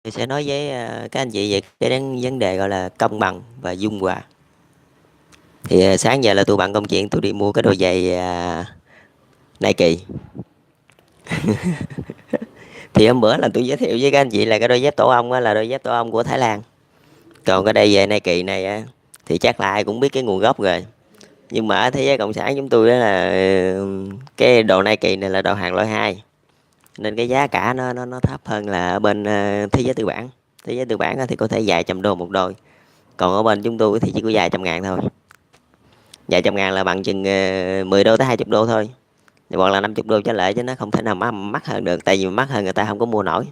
Tôi sẽ nói với các anh chị về cái vấn đề gọi là công bằng và dung hòa. Thì sáng giờ là tôi bận công chuyện, tôi đi mua cái đôi giày Nike. Thì hôm bữa là tôi giới thiệu với các anh chị là cái đôi dép tổ ong á, là đôi dép tổ ong của Thái Lan. Còn cái đôi giày Nike này á, thì chắc là ai cũng biết cái nguồn gốc rồi. Nhưng mà ở thế giới cộng sản chúng tôi đó là cái đồ Nike này là đồ hàng loại 2, nên cái giá cả nó thấp hơn là ở bên thế giới tư bản. Thế giới tư bản thì có thể vài trăm đô một đôi, còn ở bên chúng tôi thì chỉ có vài trăm ngàn thôi. Vài trăm ngàn là bằng chừng 10 đô tới 20 đô thôi, hoặc là 50 đô trở lại, chứ nó không thể nào mắc hơn được, tại vì mắc hơn người ta không có mua nổi,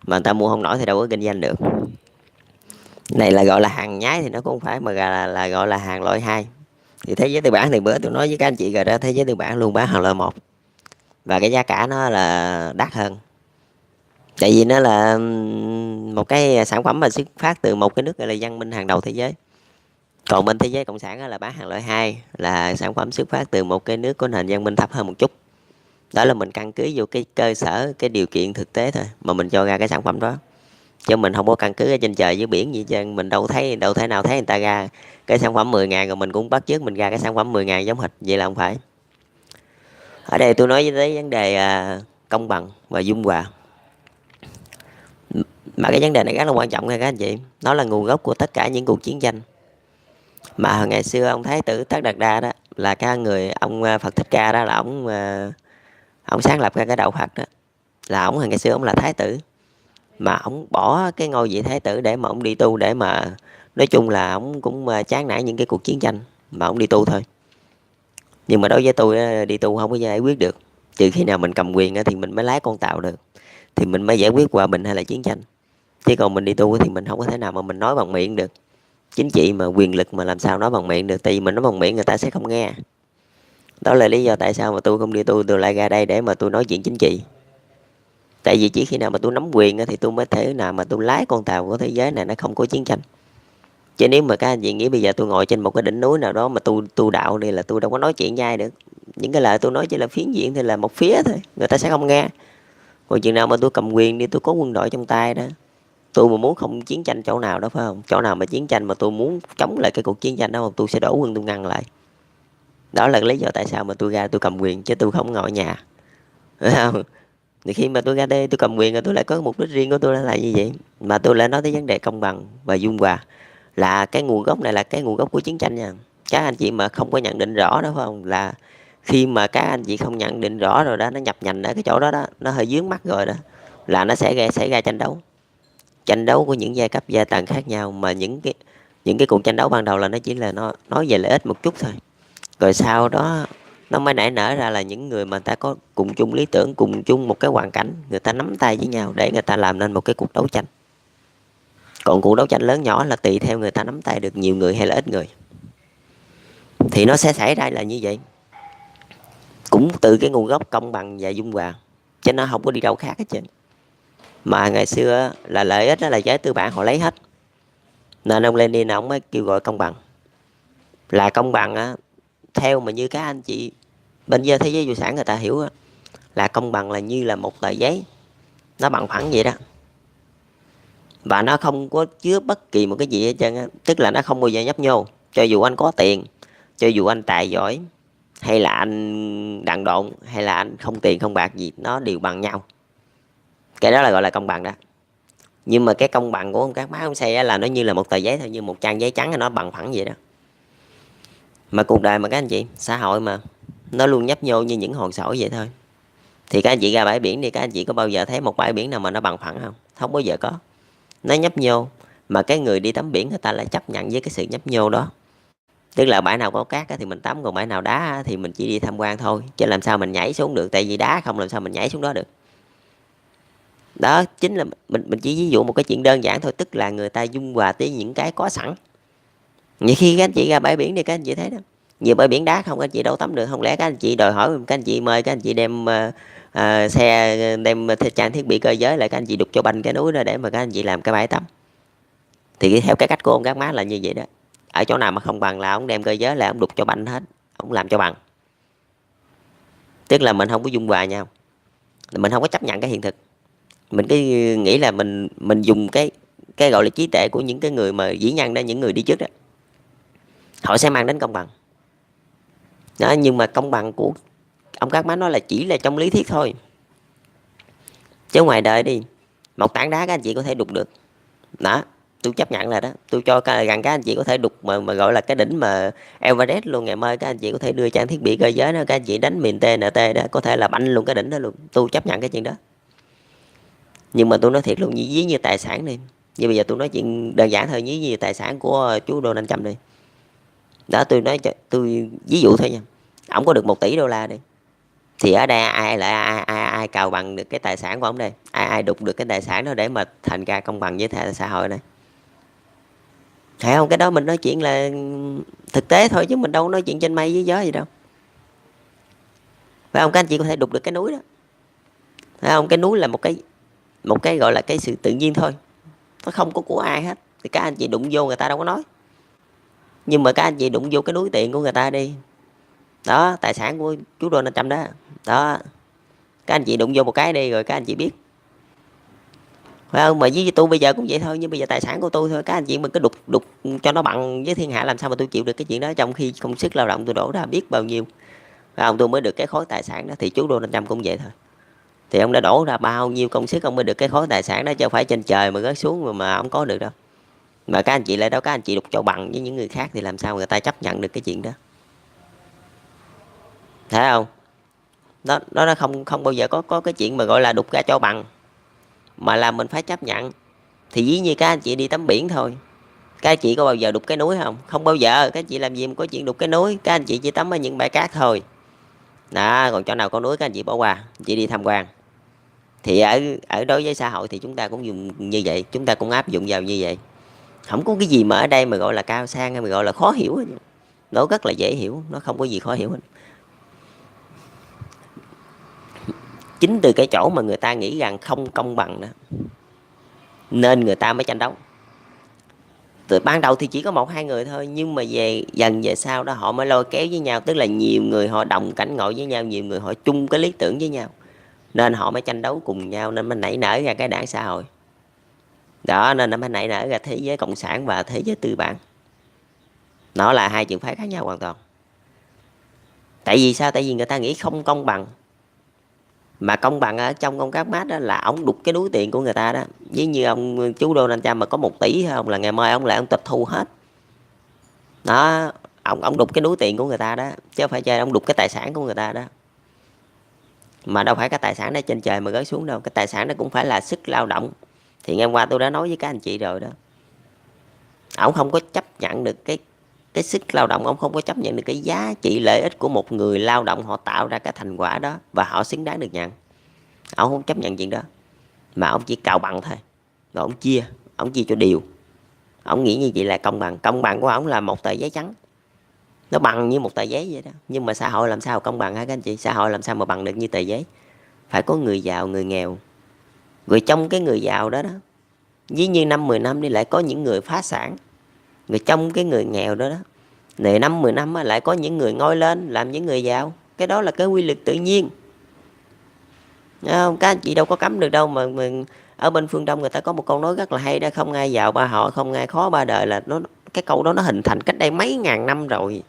mà người ta mua không nổi thì đâu có kinh doanh được. Này là gọi là hàng nhái thì nó cũng không phải, mà là gọi là hàng loại 2. Thì thế giới tư bản thì bữa tôi nói với các anh chị rồi đó, thế giới tư bản luôn bán hàng loại 1, và cái giá cả nó là đắt hơn, tại vì nó là một cái sản phẩm mà xuất phát từ một cái nước gọi là văn minh hàng đầu thế giới. Còn bên thế giới cộng sản là bán hàng loại 2, là sản phẩm xuất phát từ một cái nước có nền văn minh thấp hơn một chút. Đó là mình căn cứ vô cái cơ sở, cái điều kiện thực tế thôi mà mình cho ra cái sản phẩm đó, chứ mình không có căn cứ ở trên trời dưới biển gì chứ. Mình đâu thể nào thấy người ta ra cái sản phẩm 10.000 rồi mình cũng bắt chước mình ra cái sản phẩm 10.000 giống hệt, vậy là không phải. Ở đây tôi nói với vấn đề công bằng và dung hòa, mà cái vấn đề này rất là quan trọng nha các anh chị. Nó là nguồn gốc của tất cả những cuộc chiến tranh. Mà hồi ngày xưa ông thái tử Tất Đạt Đa đó, là cái người ông Phật Thích Ca đó, là ông sáng lập ra cái đạo Phật đó. Là ông hồi ngày xưa ông là thái tử, mà ông bỏ cái ngôi vị thái tử để mà ông đi tu, để mà nói chung là ông cũng chán nản những cái cuộc chiến tranh mà ông đi tu thôi. Nhưng mà đối với tôi đi tu không có giải quyết được, trừ khi nào mình cầm quyền thì mình mới lái con tàu được, thì mình mới giải quyết hòa bình hay là chiến tranh. Chứ còn mình đi tu thì mình không có thể nào mà mình nói bằng miệng được. Chính trị mà quyền lực mà làm sao nói bằng miệng được, tại vì mình nói bằng miệng người ta sẽ không nghe. Đó là lý do tại sao mà tôi không đi tu, tôi lại ra đây để mà tôi nói chuyện chính trị. Tại vì chỉ khi nào mà tôi nắm quyền thì tôi mới thể nào mà tôi lái con tàu của thế giới này nó không có chiến tranh. Chứ nếu mà các anh chị nghĩ bây giờ tôi ngồi trên một cái đỉnh núi nào đó mà tôi tu đạo đi, là tôi đâu có nói chuyện với ai được. Những cái lời tôi nói chỉ là phiến diện thì là một phía thôi, người ta sẽ không nghe. Còn chừng nào mà tôi cầm quyền đi, tôi có quân đội trong tay đó, tôi mà muốn không chiến tranh chỗ nào đó, phải không, chỗ nào mà chiến tranh mà tôi muốn chống lại cái cuộc chiến tranh đó, tôi sẽ đổ quân tôi ngăn lại. Đó là lý do tại sao mà tôi ra tôi cầm quyền, chứ tôi không ngồi ở nhà, phải không? Thì khi mà tôi ra đây tôi cầm quyền rồi, tôi lại có mục đích riêng của tôi là như vậy. Mà tôi lại nói tới vấn đề công bằng và dung hòa, là cái nguồn gốc này là cái nguồn gốc của chiến tranh nha. Các anh chị mà không có nhận định rõ đó, phải không, là khi mà các anh chị không nhận định rõ rồi đó, nó nhập nhằng ở cái chỗ đó đó, nó hơi dướng mắt rồi đó, là nó sẽ xảy ra tranh đấu. Tranh đấu của những giai cấp giai tầng khác nhau, mà những cái cuộc tranh đấu ban đầu là nó chỉ là nó nói về lợi ích một chút thôi, rồi sau đó nó mới nảy nở ra là những người mà người ta có cùng chung lý tưởng, cùng chung một cái hoàn cảnh, người ta nắm tay với nhau để người ta làm nên một cái cuộc đấu tranh. Còn cuộc đấu tranh lớn nhỏ là tùy theo người ta nắm tay được nhiều người hay là ít người, thì nó sẽ xảy ra là như vậy. Cũng từ cái nguồn gốc công bằng và dung hòa, chứ nó không có đi đâu khác hết trơn. Mà ngày xưa là lợi ích đó là giới tư bản họ lấy hết, nên ông Lenin ông mới kêu gọi công bằng. Là công bằng á, theo mà như các anh chị bên giới thế giới vô sản người ta hiểu á, là công bằng là như là một tờ giấy, nó bằng phẳng vậy đó, và nó không có chứa bất kỳ một cái gì hết trơn á. Tức là nó không bao giờ nhấp nhô, cho dù anh có tiền, cho dù anh tài giỏi, hay là anh đặng độn, hay là anh không tiền không bạc gì, nó đều bằng nhau. Cái đó là gọi là công bằng đó. Nhưng mà cái công bằng của các má ông xây là nó như là một tờ giấy thôi, như một trang giấy trắng, nó bằng phẳng vậy đó. Mà cuộc đời mà các anh chị, xã hội mà nó luôn nhấp nhô như những hòn sỏi vậy thôi. Thì các anh chị ra bãi biển đi, các anh chị có bao giờ thấy một bãi biển nào mà nó bằng phẳng không? Không bao giờ có, nó nhấp nhô. Mà cái người đi tắm biển người ta lại chấp nhận với cái sự nhấp nhô đó. Tức là bãi nào có cát thì mình tắm, còn bãi nào đá thì mình chỉ đi tham quan thôi, chứ làm sao mình nhảy xuống được, tại vì đá không làm sao mình nhảy xuống đó được. Đó chính là mình chỉ ví dụ một cái chuyện đơn giản thôi, tức là người ta dung hòa tới những cái có sẵn. Như khi các anh chị ra bãi biển thì các anh chị thấy đó, nhiều bãi biển đá không, các anh chị đâu tắm được. Không lẽ các anh chị đòi hỏi các anh chị mời các anh chị đem xe, đem trang thiết bị cơ giới lại, các anh chị đục cho banh cái núi đó để mà các anh chị làm cái bãi tắm? Thì theo cái cách của ông các má là như vậy đó. Ở chỗ nào mà không bằng là ông đem cơ giới lại, ông đục cho banh hết, ông làm cho bằng. Tức là mình không có dung hòa nhau, mình không có chấp nhận cái hiện thực, Mình cứ nghĩ là mình dùng cái gọi là trí tuệ của những cái người mà vĩ nhân đó, những người đi trước đó, họ sẽ mang đến công bằng đó. Nhưng mà công bằng của ông Các Má nói là chỉ là trong lý thuyết thôi, chứ ngoài đời đi, một tảng đá các anh chị có thể đục được đó. Tôi chấp nhận là đó, tôi cho rằng các anh chị có thể đục mà gọi là cái đỉnh mà Everest luôn. Ngày mai các anh chị có thể đưa trang thiết bị cơ giới đó, các anh chị đánh mìn TNT đó, có thể là banh luôn cái đỉnh đó luôn. Tôi chấp nhận cái chuyện đó. Nhưng mà tôi nói thiệt luôn, ví như tài sản đi, như bây giờ tôi nói chuyện đơn giản thôi, ví như tài sản của chú Donald Trump đi đó. Tôi nói tôi ví dụ thôi nha, ổng có được 1 tỷ đô la đi, thì ở đây ai cào bằng được cái tài sản của ổng đây, ai đục được cái tài sản đó để mà thành ra công bằng với xã hội này, thấy không? Cái đó mình nói chuyện là thực tế thôi, chứ mình đâu nói chuyện trên mây dưới gió gì đâu, phải không? Các anh chị có thể đục được cái núi đó, phải không? Cái núi là một cái gọi là cái sự tự nhiên thôi, nó không có của ai hết, thì các anh chị đụng vô người ta đâu có nói. Nhưng mà các anh chị đụng vô cái núi tiền của người ta đi đó, tài sản của chú Donald Trump đó đó, các anh chị đụng vô một cái đi rồi các anh chị biết, phải không? Mà với tôi bây giờ cũng vậy thôi, nhưng bây giờ tài sản của tôi thôi, các anh chị mình cứ đục đục cho nó bằng với thiên hạ, làm sao mà tôi chịu được cái chuyện đó, trong khi công sức lao động tôi đổ ra biết bao nhiêu, phải không? Tôi mới được cái khối tài sản đó. Thì chú Donald Trump cũng vậy thôi, thì ông đã đổ ra bao nhiêu công sức ông mới được cái khối tài sản đó, chứ không phải trên trời mà rớt xuống mà ông có được đâu. Mà các anh chị lại đó, các anh chị đục cho bằng với những người khác thì làm sao người ta chấp nhận được cái chuyện đó, thấy không? Nó không không bao giờ có cái chuyện mà gọi là đục ra cho bằng, mà là mình phải chấp nhận. Thì ví như các anh chị đi tắm biển thôi, các anh chị có bao giờ đục cái núi không? Không bao giờ. Các anh chị làm gì mà có chuyện đục cái núi, các anh chị chỉ tắm ở những bãi cát thôi đó. Còn chỗ nào có núi các anh chị bỏ qua, chị đi tham quan. Thì ở ở đối với xã hội thì chúng ta cũng dùng như vậy, chúng ta cũng áp dụng vào như vậy. Không có cái gì mà ở đây mà gọi là cao sang hay mà gọi là khó hiểu hết. Nó rất là dễ hiểu, nó không có gì khó hiểu hết. Chính từ cái chỗ mà người ta nghĩ rằng không công bằng đó, nên người ta mới tranh đấu. Từ ban đầu thì chỉ có 1 2 người thôi, nhưng mà dần về sau đó họ mới lôi kéo với nhau, tức là nhiều người họ đồng cảnh ngộ với nhau, nhiều người họ chung cái lý tưởng với nhau, nên họ mới tranh đấu cùng nhau, nên mới nảy nở ra cái đảng xã hội đó, nên nó mới nảy nở ra thế giới cộng sản và thế giới tư bản. Nó là hai trường phái khác nhau hoàn toàn. Tại vì sao? Tại vì người ta nghĩ không công bằng. Mà công bằng ở trong ông Các Mát đó là ông đục cái núi tiền của người ta đó. Với như ông chú Donald Trump mà có 1 tỷ không, là ngày mai ông lại ông tịch thu hết đó. Ông đục cái núi tiền của người ta đó, chứ không phải chơi ông đục cái tài sản của người ta đó. Mà đâu phải cái tài sản đó trên trời mà rớt xuống đâu, cái tài sản đó cũng phải là sức lao động. Thì ngày qua tôi đã nói với các anh chị rồi đó, ông không có chấp nhận được cái sức lao động, ông không có chấp nhận được cái giá trị lợi ích của một người lao động họ tạo ra cái thành quả đó và họ xứng đáng được nhận. Ông không chấp nhận chuyện đó, mà ông chỉ cào bằng thôi, rồi ông chia cho đều. Ông nghĩ như vậy là công bằng. Công bằng của ông là một tờ giấy trắng, nó bằng như một tờ giấy vậy đó. Nhưng mà xã hội làm sao công bằng hả các anh chị? Xã hội làm sao mà bằng được như tờ giấy? Phải có người giàu người nghèo, rồi trong cái người giàu đó đó, ví như 5 10 năm đi lại có những người phá sản, rồi trong cái người nghèo đó đó, này 5 10 năm lại có những người ngoi lên làm những người giàu. Cái đó là cái quy luật tự nhiên. Không? Các anh chị đâu có cấm được đâu. Mà ở bên phương Đông người ta có một câu nói rất là hay đó, không ai giàu ba họ, không ai khó ba đời. Là cái câu đó nó hình thành cách đây mấy ngàn năm rồi.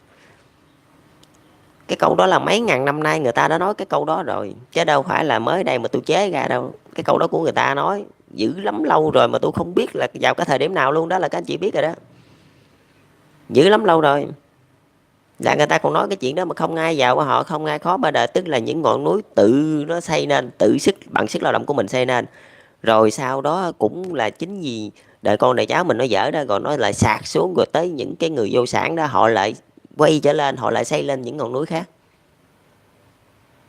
Cái câu đó là mấy ngàn năm nay người ta đã nói cái câu đó rồi, chứ đâu phải là mới đây mà tôi chế ra đâu. Cái câu đó của người ta nói dữ lắm lâu rồi, mà tôi không biết là vào cái thời điểm nào luôn đó, là các anh chị biết rồi đó. Dữ lắm lâu rồi là người ta còn nói cái chuyện đó, mà không ai giàu qua họ, không ai khó ba đời. Tức là những ngọn núi tự nó xây nên, tự bằng sức lao động của mình xây nên, rồi sau đó cũng là chính vì đời con đời cháu mình nó dở đó, rồi nó lại sạt xuống, rồi tới những cái người vô sản đó, họ lại quay trở lên, họ lại xây lên những ngọn núi khác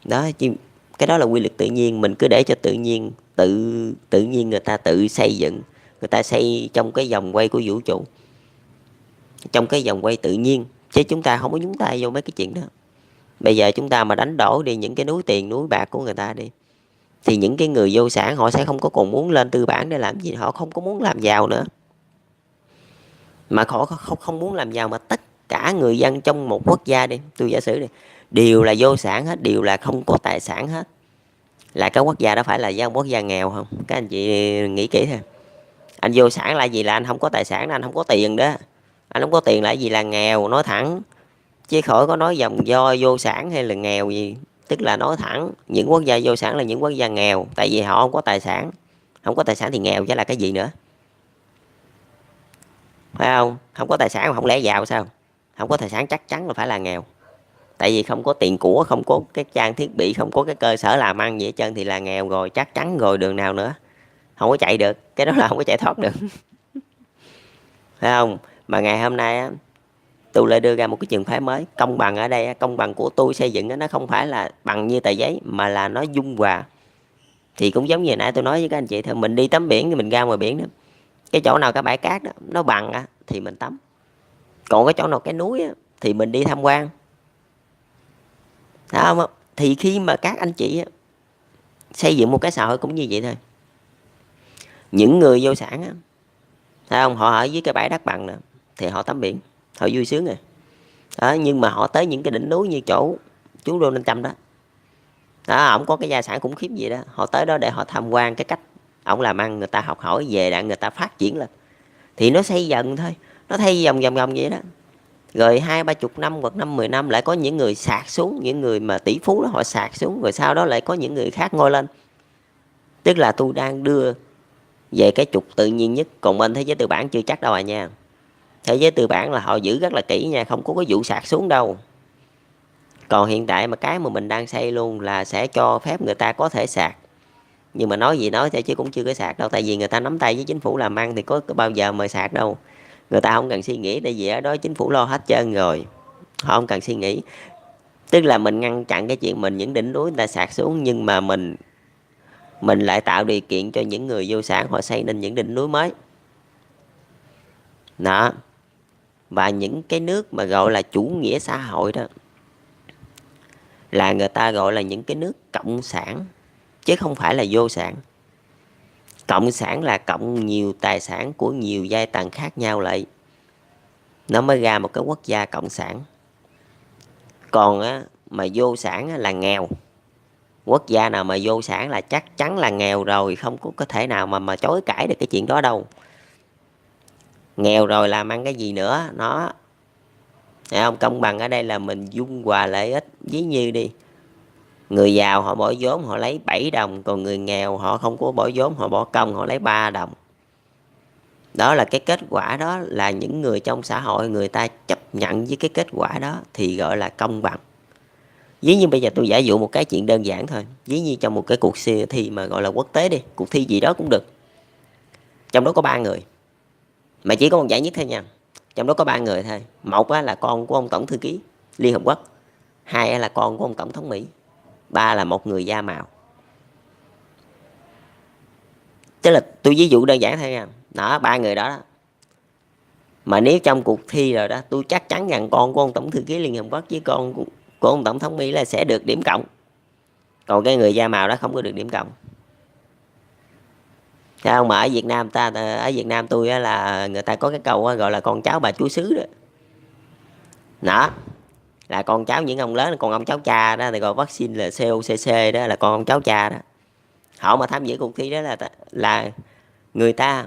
đó. Cái đó là quy luật tự nhiên, mình cứ để cho tự nhiên, tự nhiên người ta tự xây dựng, người ta xây trong cái vòng quay của vũ trụ, trong cái vòng quay tự nhiên, chứ chúng ta không có nhúng tay vô mấy cái chuyện đó. Bây giờ chúng ta mà đánh đổ đi những cái núi tiền núi bạc của người ta đi, thì những cái người vô sản họ sẽ không có còn muốn lên tư bản để làm gì, họ không có muốn làm giàu nữa. Mà họ không muốn làm giàu, mà tất cả người dân trong một quốc gia đi, tôi giả sử đi, đều là vô sản hết, đều là không có tài sản hết, là cái quốc gia đó phải là quốc gia nghèo không? Các anh chị nghĩ kỹ thôi. Anh vô sản là gì? Là anh không có tài sản, anh không có tiền đó. Anh không có tiền là gì? Là nghèo, nói thẳng. Chứ khỏi có nói dòng do vô sản hay là nghèo gì. Tức là nói thẳng, những quốc gia vô sản là những quốc gia nghèo. Tại vì họ không có tài sản. Không có tài sản thì nghèo chứ là cái gì nữa. Phải không? Không có tài sản mà không lẽ giàu sao? Không có tài sản chắc chắn là phải là nghèo. Tại vì không có tiền của, không có cái trang thiết bị, không có cái cơ sở làm ăn gì hết trơn thì là nghèo rồi, chắc chắn rồi, đường nào nữa. Không có chạy được, cái đó là không có chạy thoát được. Phải không? Mà ngày hôm nay á, tôi lại đưa ra một cái trường phái mới. Công bằng ở đây, công bằng của tôi xây dựng nó không phải là bằng như tờ giấy, mà là nó dung hòa. Thì cũng giống như nãy tôi nói với các anh chị thôi, mình đi tắm biển thì mình ra ngoài biển đó, cái chỗ nào cái bãi cát đó nó bằng á thì mình tắm, còn cái chỗ nào cái núi á thì mình đi tham quan. Thấy không? Thì khi mà các anh chị á, xây dựng một cái xã hội cũng như vậy thôi. Những người vô sản á, thấy không, họ ở dưới cái bãi đất bằng nè thì họ tắm biển, họ vui sướng rồi đó. Nhưng mà họ tới những cái đỉnh núi như chỗ chú Donald Trump đó đó, ổng có cái gia sản khủng khiếp gì đó, họ tới đó để họ tham quan cái cách ổng làm ăn, người ta học hỏi về để người ta phát triển lên. Thì nó xây dần thôi, nó thay vòng vòng vòng vậy đó. Rồi 20-30 năm hoặc 5-10 năm lại có những người sạt xuống, những người mà tỷ phú đó họ sạt xuống, rồi sau đó lại có những người khác ngôi lên. Tức là tôi đang đưa về cái trục tự nhiên nhất. Còn bên thế giới tư bản chưa chắc đâu à nha. Thế giới tư bản là họ giữ rất là kỹ nha, không có cái vụ sạt xuống đâu. Còn hiện tại mà cái mà mình đang xây luôn là sẽ cho phép người ta có thể sạt. Nhưng mà nói gì nói thế chứ cũng chưa có sạt đâu. Tại vì người ta nắm tay với chính phủ làm ăn thì có bao giờ mà sạt đâu. Người ta không cần suy nghĩ, tại vì ở đó chính phủ lo hết trơn rồi. Họ không cần suy nghĩ. Tức là mình ngăn chặn cái chuyện mình những đỉnh núi người ta sạt xuống, nhưng mà mình lại tạo điều kiện cho những người vô sản họ xây nên những đỉnh núi mới. Đó. Và những cái nước mà gọi là chủ nghĩa xã hội đó là người ta gọi là những cái nước cộng sản, chứ không phải là vô sản. Cộng sản là cộng nhiều tài sản của nhiều giai tầng khác nhau lại, nó mới ra một cái quốc gia cộng sản. Còn á, mà vô sản á, là nghèo. Quốc gia nào mà vô sản là chắc chắn là nghèo rồi, không có thể nào mà chối cãi được cái chuyện đó đâu. Nghèo rồi làm ăn cái gì nữa. Nó không công bằng ở đây là mình dung hòa lợi ích. Ví như đi, người giàu họ bỏ vốn họ lấy 7 đồng, còn người nghèo họ không có bỏ vốn, họ bỏ công họ lấy 3 đồng. Đó là cái kết quả, đó là những người trong xã hội người ta chấp nhận với cái kết quả đó thì gọi là công bằng. Ví như bây giờ tôi giả dụ một cái chuyện đơn giản thôi. Ví như trong một cái cuộc thi mà gọi là quốc tế đi, cuộc thi gì đó cũng được. Trong đó có 3 người, mà chỉ có một giải nhất thôi nha. Trong đó có 3 người thôi. Một là con của ông tổng thư ký Liên Hợp Quốc, hai là con của ông tổng thống Mỹ, ba là một người da màu. Tức là tôi ví dụ đơn giản thôi nha. Đó, 3 người đó, đó. Mà nếu trong cuộc thi rồi đó, tôi chắc chắn rằng con của ông tổng thư ký Liên Hợp Quốc với con của ông tổng thống Mỹ là sẽ được điểm cộng. Còn cái người da màu đó không có được điểm cộng. Thấy không? Mà ở Việt Nam ở Việt Nam tôi á, là người ta có cái câu á, gọi là con cháu bà chúa xứ đó. Đó, là con cháu những ông lớn, còn ông cháu cha đó thì gọi vaccine là COCC, đó là con ông cháu cha đó. Họ mà tham dự cuộc thi đó là người ta,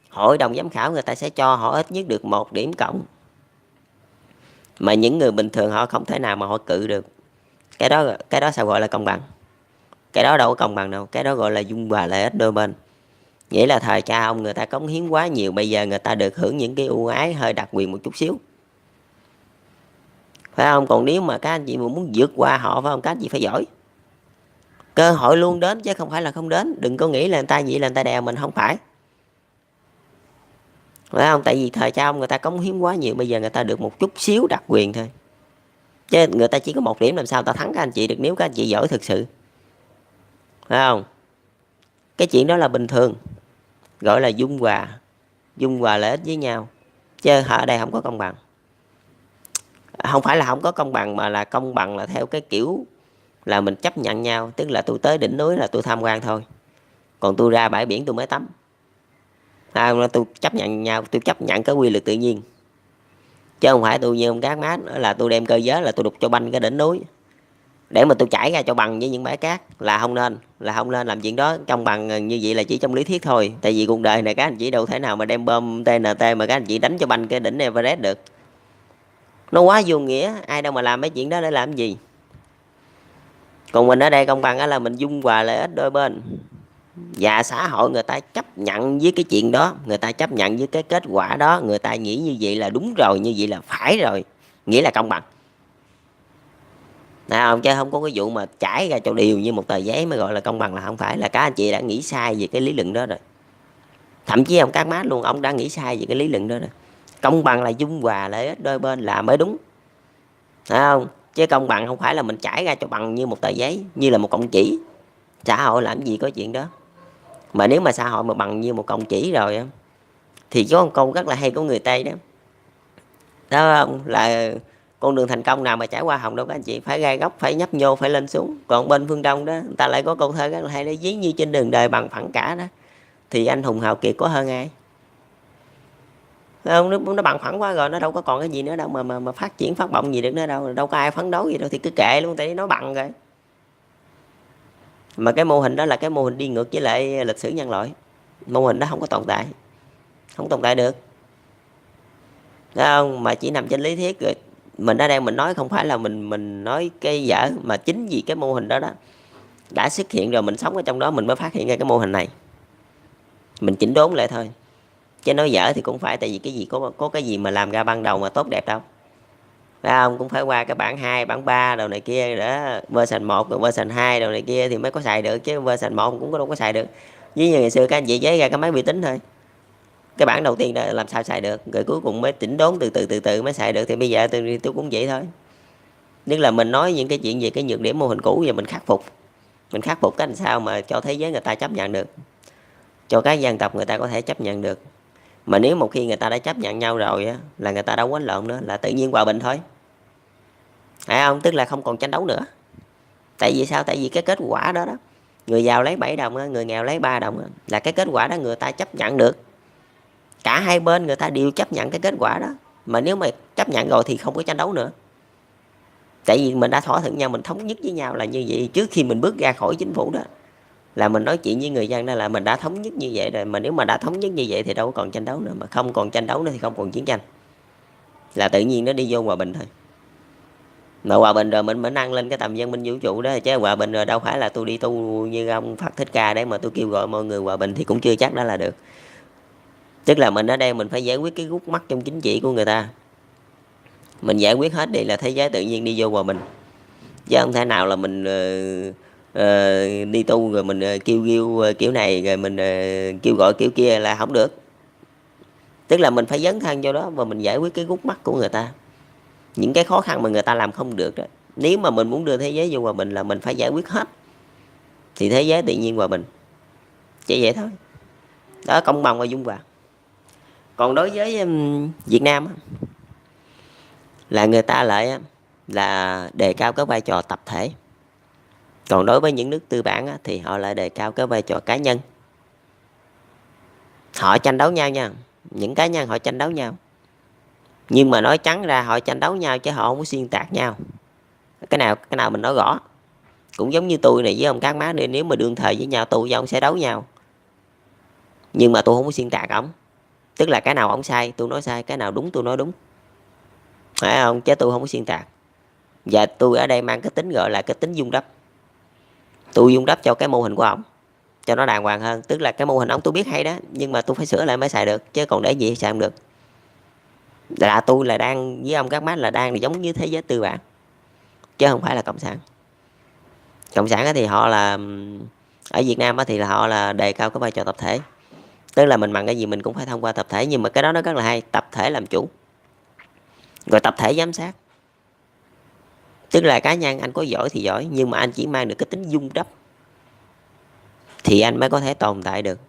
hội đồng giám khảo người ta sẽ cho họ ít nhất được 1 điểm cộng. Mà những người bình thường họ không thể nào mà họ cự được. Cái đó sao gọi là công bằng? Cái đó đâu có công bằng đâu. Cái đó gọi là dung hòa lợi ích đôi bên. Nghĩa là thời cha ông người ta cống hiến quá nhiều, bây giờ người ta được hưởng những cái ưu ái hơi đặc quyền một chút xíu. Phải không? Còn nếu mà các anh chị mà muốn vượt qua họ, phải không, các anh chị phải giỏi. Cơ hội luôn đến chứ không phải là không đến. Đừng có nghĩ là người ta vậy là người ta đèo mình, không phải. Phải không? Tại vì thời cha ông người ta cống hiến quá nhiều, bây giờ người ta được một chút xíu đặc quyền thôi. Chứ người ta chỉ có 1 điểm làm sao ta thắng các anh chị được nếu các anh chị giỏi thực sự. Phải không? Cái chuyện đó là bình thường. Gọi là dung hòa lợi ích với nhau. Chứ ở đây không có công bằng. Không phải là không có công bằng, mà là công bằng là theo cái kiểu là mình chấp nhận nhau. Tức là tôi tới đỉnh núi là tôi tham quan thôi, còn tôi ra bãi biển tôi mới tắm. Tôi chấp nhận nhau, tôi chấp nhận cái quy luật tự nhiên. Chứ không phải tôi như ông Cát Mát là tôi đem cơ giới là tôi đục cho banh cái đỉnh núi, để mà tôi chảy ra cho bằng với những bãi cát là không nên, là không nên làm chuyện đó. Công bằng như vậy là chỉ trong lý thuyết thôi, tại vì cuộc đời này các anh chị đâu thể nào mà đem bom TNT mà các anh chị đánh cho banh cái đỉnh Everest được, nó quá vô nghĩa. Ai đâu mà làm mấy chuyện đó để làm gì. Còn mình ở đây công bằng là mình dung hòa lợi ích đôi bên, và xã hội người ta chấp nhận với cái chuyện đó, người ta chấp nhận với cái kết quả đó, người ta nghĩ như vậy là đúng rồi, như vậy là phải rồi, nghĩa là công bằng. Nào, chứ không có cái vụ mà trải ra cho đều như một tờ giấy mới gọi là công bằng, là không phải. Là các anh chị đã nghĩ sai về cái lý luận đó rồi. Thậm chí ông Các Mát luôn, ông đã nghĩ sai về cái lý luận đó rồi. Công bằng là dung hòa lợi ích đôi bên là mới đúng, phải không? Chứ công bằng không phải là mình trải ra cho bằng như một tờ giấy, như là một cọng chỉ. Xã hội làm gì có chuyện đó. Mà nếu mà xã hội mà bằng như một cọng chỉ rồi á, thì có một câu rất là hay của người Tây đó, đó không? Là con đường thành công nào mà trải qua hồng đâu các anh chị, phải gai góc, phải nhấp nhô, phải lên xuống. Còn bên phương Đông đó, người ta lại có câu thơ rất là hay đó: ví như trên đường đời bằng phẳng cả đó, thì anh hùng hào kiệt có hơn ai. Không, nó bằng phẳng quá rồi, nó đâu có còn cái gì nữa đâu mà phát triển phát bọng gì được nữa đâu, đâu có ai phấn đấu gì đâu, thì cứ kệ luôn, tại nó bằng rồi. Mà cái mô hình đó là cái mô hình đi ngược với lại lịch sử nhân loại. Mô hình đó không có tồn tại, không tồn tại được, thấy không? Mà chỉ nằm trên lý thuyết rồi. Mình ở đây mình nói không phải là mình nói cái dở, mà chính vì cái mô hình đó đó đã xuất hiện rồi, mình sống ở trong đó mình mới phát hiện ra cái mô hình này, mình chỉnh đốn lại thôi. Chứ nói dở thì cũng phải, tại vì cái gì có cái gì mà làm ra ban đầu mà tốt đẹp đâu, phải không? Cũng phải qua cái bản 2, bản 3 đồ này kia đó, version 1 rồi version 2 đồ này kia thì mới có xài được, chứ version 1 cũng đâu có xài được. Với như ngày xưa các anh chị chế ra cái máy vi tính thôi, cái bản đầu tiên đó làm sao xài được, rồi cuối cùng mới chỉnh đốn từ từ mới xài được. Thì bây giờ tôi cũng vậy thôi. Tức là mình nói những cái chuyện về cái nhược điểm mô hình cũ, và mình khắc phục cách làm sao mà cho thế giới người ta chấp nhận được, cho các dân tộc người ta có thể chấp nhận được. Mà nếu một khi người ta đã chấp nhận nhau rồi á, là người ta đâu quánh lộn nữa, là tự nhiên hòa bình thôi, phải không? Tức là không còn tranh đấu nữa. Tại vì sao? Tại vì cái kết quả đó đó, người giàu lấy 7 đồng, người nghèo lấy 3 đồng, là cái kết quả đó người ta chấp nhận được. Cả hai bên người ta đều chấp nhận cái kết quả đó. Mà nếu mà chấp nhận rồi thì không có tranh đấu nữa. Tại vì mình đã thỏa thuận nhau, mình thống nhất với nhau là như vậy. Trước khi mình bước ra khỏi chính phủ đó, là mình nói chuyện với người dân đó, là mình đã thống nhất như vậy rồi. Mà nếu mà đã thống nhất như vậy thì đâu có còn tranh đấu nữa. Mà không còn tranh đấu nữa thì không còn chiến tranh, là tự nhiên nó đi vô hòa bình thôi. Mà hòa bình rồi mình mới nâng lên cái tầm văn minh vũ trụ đó. Chứ hòa bình rồi đâu phải là tôi đi tu như ông Phật Thích Ca để mà tôi kêu gọi mọi người hòa bình, thì cũng chưa chắc đó là được. Tức là mình ở đây mình phải giải quyết cái gút mắt trong chính trị của người ta. Mình giải quyết hết đi là thế giới tự nhiên đi vô hòa bình. Chứ không thể nào là mình đi tu rồi mình kêu kiểu này, rồi mình kêu gọi kiểu kia là không được. Tức là mình phải dấn thân vô đó và mình giải quyết cái gút mắt của người ta, những cái khó khăn mà người ta làm không được đó. Nếu mà mình muốn đưa thế giới vô hòa bình là mình phải giải quyết hết, thì thế giới tự nhiên hòa bình. Chỉ vậy thôi. Đó, công bằng và dung hòa. Còn đối với Việt Nam là người ta lại là đề cao cái vai trò tập thể. Còn đối với những nước tư bản thì họ lại đề cao cái vai trò cá nhân. Họ tranh đấu nhau nha, những cá nhân họ tranh đấu nhau, nhưng mà nói trắng ra họ tranh đấu nhau chứ họ không có xuyên tạc nhau. Cái nào mình nói rõ. Cũng giống như tôi này với ông Các Má đi, nếu mà đương thời với nhau, tôi với ông sẽ đấu nhau, nhưng mà tôi không có xuyên tạc ổng. Tức là cái nào ổng sai tôi nói sai, cái nào đúng tôi nói đúng, phải không? Chứ tôi không có xuyên tạc. Và tôi ở đây mang cái tính gọi là cái tính dung đắp. Tôi dung đắp cho cái mô hình của ổng cho nó đàng hoàng hơn. Tức là cái mô hình ổng tôi biết hay đó, nhưng mà tôi phải sửa lại mới xài được, chứ còn để gì xài không được. Là tôi là đang với ông Các Mát là đang giống như thế giới tư bản, chứ không phải là cộng sản. Cộng sản thì họ là ở Việt Nam thì là họ là đề cao cái vai trò tập thể. Tức là mình bằng cái gì mình cũng phải thông qua tập thể, nhưng mà cái đó nó rất là hay, tập thể làm chủ, rồi tập thể giám sát. Tức là cá nhân anh có giỏi thì giỏi, nhưng mà anh chỉ mang được cái tính dung đắp thì anh mới có thể tồn tại được,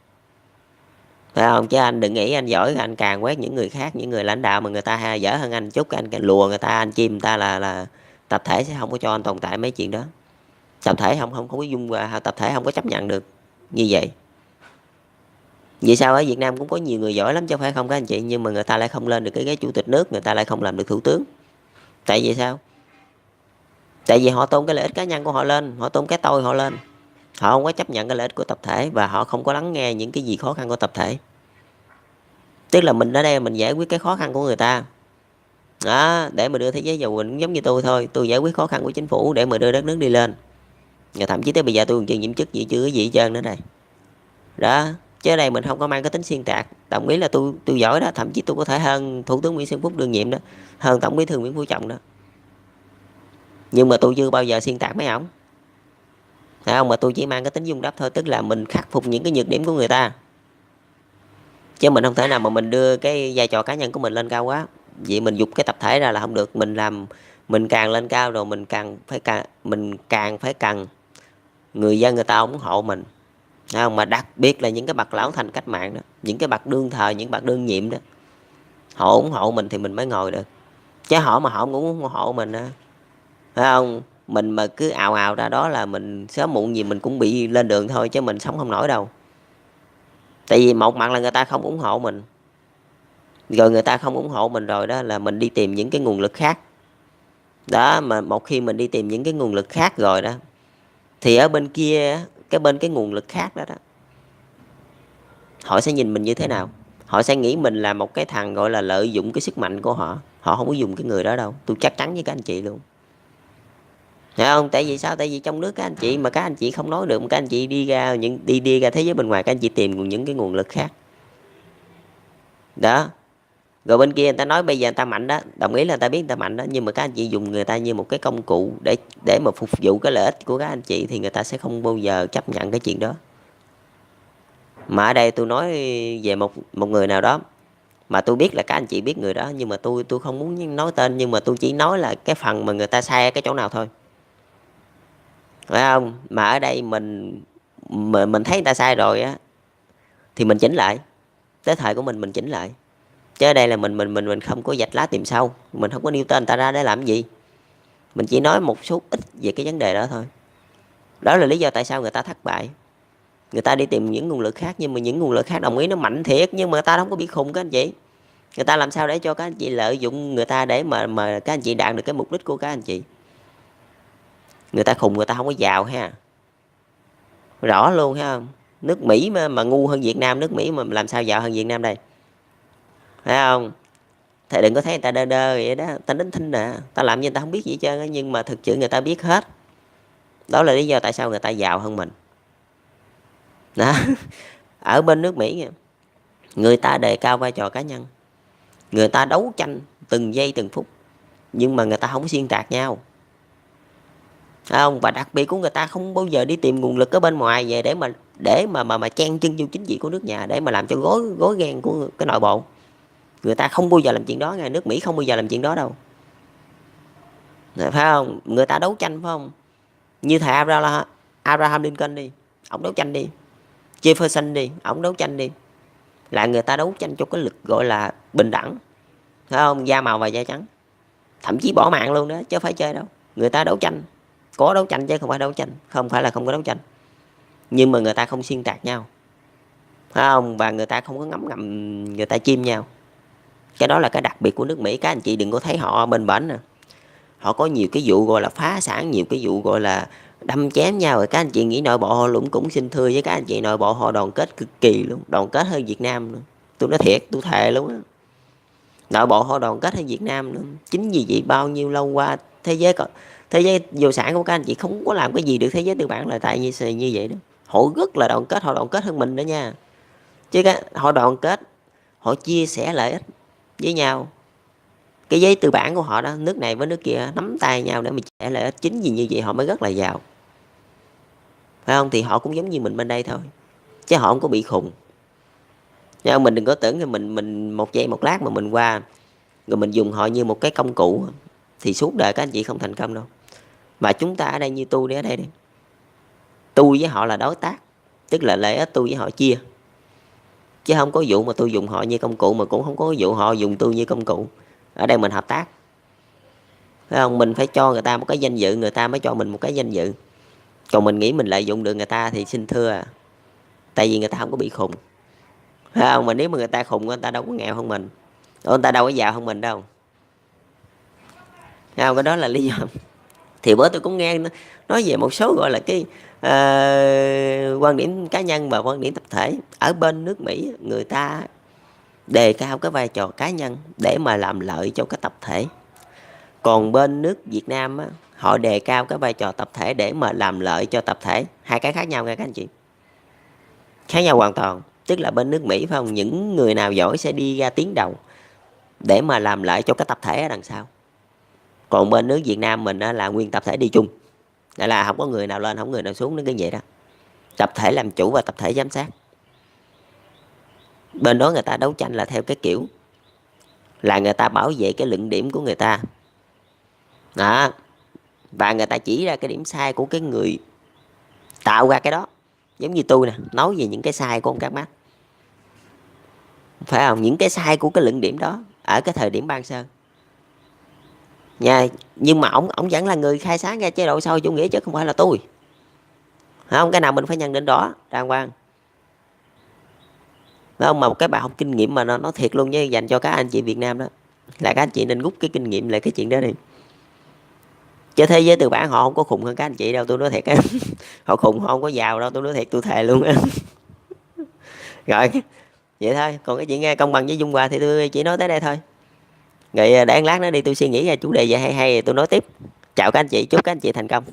phải không? Chứ anh đừng nghĩ anh giỏi anh càng quét những người khác, những người lãnh đạo mà người ta dở hơn anh chút, anh lùa người ta, anh chim người ta, là tập thể sẽ không có cho anh tồn tại mấy chuyện đó. Tập thể không có dung hòa, tập thể không có chấp nhận được như vậy. Vì sao ở Việt Nam cũng có nhiều người giỏi lắm chứ phải không các anh chị, nhưng mà người ta lại không lên được cái ghế chủ tịch nước, người ta lại không làm được thủ tướng. Tại vì sao? Tại vì họ tôn cái lợi ích cá nhân của họ lên, họ tôn cái tôi họ lên, họ không có chấp nhận cái lợi ích của tập thể, và họ không có lắng nghe những cái gì khó khăn của tập thể. Tức là mình ở đây mình giải quyết cái khó khăn của người ta đó, để mà đưa thế giới giàu cũng giống như tôi thôi, tôi giải quyết khó khăn của chính phủ để mà đưa đất nước đi lên. Và thậm chí tới bây giờ tôi còn chưa nhiệm chức gì, chưa có gì hết trơn nữa đây đó. Chứ ở đây mình không có mang cái tính xuyên tạc. Đồng ý là tôi giỏi đó, thậm chí tôi có thể hơn thủ tướng Nguyễn Xuân Phúc đương nhiệm đó, hơn tổng bí thư Nguyễn Phú Trọng đó, nhưng mà tôi chưa bao giờ xuyên tạc mấy ổng, phải không? Mà tôi chỉ mang cái tính dung đáp thôi, tức là mình khắc phục những cái nhược điểm của người ta, chứ mình không thể nào mà mình đưa cái vai trò cá nhân của mình lên cao quá. Vậy mình giục cái tập thể ra là không được. Mình làm, mình càng lên cao rồi mình càng phải cần người dân người ta ủng hộ mình, thấy không? Mà đặc biệt là những cái bậc lão thành cách mạng đó, những cái bậc đương thời, những bậc đương nhiệm đó, họ ủng hộ mình thì mình mới ngồi được. Chứ họ mà họ không ủng hộ mình á, phải không? Mình mà cứ ào ào ra đó là mình sớm muộn gì mình cũng bị lên đường thôi, chứ mình sống không nổi đâu. Tại vì một mặt là người ta không ủng hộ mình, rồi người ta không ủng hộ mình rồi đó là mình đi tìm những cái nguồn lực khác đó. Mà một khi mình đi tìm những cái nguồn lực khác rồi đó, thì ở bên kia, cái nguồn lực khác đó đó, họ sẽ nhìn mình như thế nào? Họ sẽ nghĩ mình là một cái thằng gọi là lợi dụng cái sức mạnh của họ. Họ không có dùng cái người đó đâu, tôi chắc chắn với các anh chị luôn. Thấy không? Tại vì sao? Tại vì trong nước các anh chị mà các anh chị không nói được, các anh chị đi ra đi ra thế giới bên ngoài, các anh chị tìm những cái nguồn lực khác đó. Rồi bên kia người ta nói bây giờ người ta mạnh đó, đồng ý là người ta biết người ta mạnh đó, nhưng mà các anh chị dùng người ta như một cái công cụ để mà phục vụ cái lợi ích của các anh chị, thì người ta sẽ không bao giờ chấp nhận cái chuyện đó. Mà ở đây tôi nói về một người nào đó mà tôi biết là các anh chị biết người đó, nhưng mà tôi không muốn nói tên, nhưng mà tôi chỉ nói là cái phần mà người ta sai ở cái chỗ nào thôi, phải không? Mà ở đây mình thấy người ta sai rồi á thì mình chỉnh lại, tới thời của mình chỉnh lại. Chứ ở đây là mình không có vạch lá tìm sâu, mình không có nêu tên người ta ra để làm gì, mình chỉ nói một số ít về cái vấn đề đó thôi. Đó là lý do tại sao người ta thất bại. Người ta đi tìm những nguồn lực khác, nhưng mà những nguồn lực khác đồng ý nó mạnh thiệt, nhưng mà người ta không có bị khùng các anh chị. Người ta làm sao để cho các anh chị lợi dụng người ta để mà các anh chị đạt được cái mục đích của các anh chị. Người ta khùng, người ta không có giàu ha, rõ luôn, thấy không? Nước Mỹ mà ngu hơn Việt Nam, nước Mỹ mà làm sao giàu hơn Việt Nam đây, phải không? Thầy đừng có thấy người ta đơ đơ vậy đó, ta đến thinh nè, ta làm như người ta không biết gì hết trơn á, nhưng mà thực sự người ta biết hết. Đó là lý do tại sao người ta giàu hơn mình đó. Ở bên nước Mỹ người ta đề cao vai trò cá nhân, người ta đấu tranh từng giây từng phút, nhưng mà người ta không xuyên tạc nhau, phải không? Và đặc biệt của người ta không bao giờ đi tìm nguồn lực ở bên ngoài về để mà chen chân vô chính trị của nước nhà, để mà làm cho gối ghen của cái nội bộ. Người ta không bao giờ làm chuyện đó nghe, nước Mỹ không bao giờ làm chuyện đó đâu, phải không? Người ta đấu tranh, phải không? Như thầy Abraham Lincoln đi, ông đấu tranh đi. Jefferson đi, ông đấu tranh đi. Là người ta đấu tranh cho cái lực gọi là bình đẳng, phải không? Da màu và da trắng, thậm chí bỏ mạng luôn đó, chứ phải chơi đâu. Người ta đấu tranh, có đấu tranh chứ không phải đấu tranh, không phải là không có đấu tranh, nhưng mà người ta không xuyên tạc nhau, phải không? Và người ta không có ngấm ngầm người ta chim nhau. Cái đó là cái đặc biệt của nước Mỹ. Các anh chị đừng có thấy họ bên bển nè, họ có nhiều cái vụ gọi là phá sản, nhiều cái vụ gọi là đâm chém nhau, rồi các anh chị nghĩ nội bộ họ cũng xin thưa với các anh chị, nội bộ họ đoàn kết cực kỳ luôn, đoàn kết hơn Việt Nam luôn. Tôi nói thiệt, tôi thề luôn á, nội bộ họ đoàn kết hơn Việt Nam luôn. Chính vì vậy bao nhiêu lâu qua thế giới vô sản của các anh chị không có làm cái gì được thế giới tư bản, là tại như vậy đó. Họ rất là đoàn kết, họ đoàn kết hơn mình đó nha. Chứ họ đoàn kết, họ chia sẻ lợi ích với nhau. Cái giới tư bản của họ đó, nước này với nước kia nắm tay nhau để mà chia sẻ lợi ích. Chính vì như vậy họ mới rất là giàu, phải không? Thì họ cũng giống như mình bên đây thôi, chứ họ không có bị khùng. Nhưng mình đừng có tưởng là mình một giây một lát mà mình qua rồi mình dùng họ như một cái công cụ thì suốt đời các anh chị không thành công đâu. Mà chúng ta ở đây như tôi đi, ở đây đi, tôi với họ là đối tác, tức là lợi ích tôi với họ chia, chứ không có vụ mà tôi dùng họ như công cụ, mà cũng không có vụ họ dùng tôi như công cụ. Ở đây mình hợp tác, phải không? Mình phải cho người ta một cái danh dự, người ta mới cho mình một cái danh dự. Còn mình nghĩ mình lợi dụng được người ta thì xin thưa, tại vì người ta không có bị khùng, phải không? Mà nếu mà người ta khùng, người ta đâu có nghèo hơn mình, người ta đâu có giàu hơn mình đâu, phải không? Cái đó là lý do Thì bữa tôi cũng nghe nói về một số gọi là cái quan điểm cá nhân và quan điểm tập thể. Ở bên nước Mỹ người ta đề cao cái vai trò cá nhân để mà làm lợi cho cái tập thể, còn bên nước Việt Nam á, họ đề cao cái vai trò tập thể để mà làm lợi cho tập thể. Hai cái khác nhau nha các anh chị, khác nhau hoàn toàn. Tức là bên nước Mỹ phải không, những người nào giỏi sẽ đi ra tiến đầu để mà làm lợi cho cái tập thể ở đằng sau, còn bên nước Việt Nam mình á, là nguyên tập thể đi chung, nghĩa là không có người nào lên không người nào xuống, nó cái vậy đó. Tập thể làm chủ và tập thể giám sát. Bên đó người ta đấu tranh là theo cái kiểu là người ta bảo vệ cái luận điểm của người ta đó, và người ta chỉ ra cái điểm sai của cái người tạo ra cái đó. Giống như tôi nè, nói về những cái sai của ông Các Mác, phải không, những cái sai của cái luận điểm đó ở cái thời điểm ban sơ nha. Nhưng mà ổng vẫn là người khai sáng ra chế độ xã hội chủ nghĩa chứ không phải là tôi, không, cái nào mình phải nhận định đó đàng hoàng. Phải không, mà một cái bài học kinh nghiệm mà nó thiệt luôn với dành cho các anh chị Việt Nam đó, là các anh chị nên rút cái kinh nghiệm lại cái chuyện đó đi. Chứ thế giới tư bản họ không có khùng hơn các anh chị đâu, tôi nói thiệt á. Họ khùng, họ không có giàu đâu, tôi nói thiệt, tôi thề luôn á. Rồi vậy thôi, còn cái chuyện nghe công bằng với dung hòa thì tôi chỉ nói tới đây thôi. Rồi để lát nữa đi tôi suy nghĩ ra chủ đề gì hay hay tôi nói tiếp. Chào các anh chị, chúc các anh chị thành công.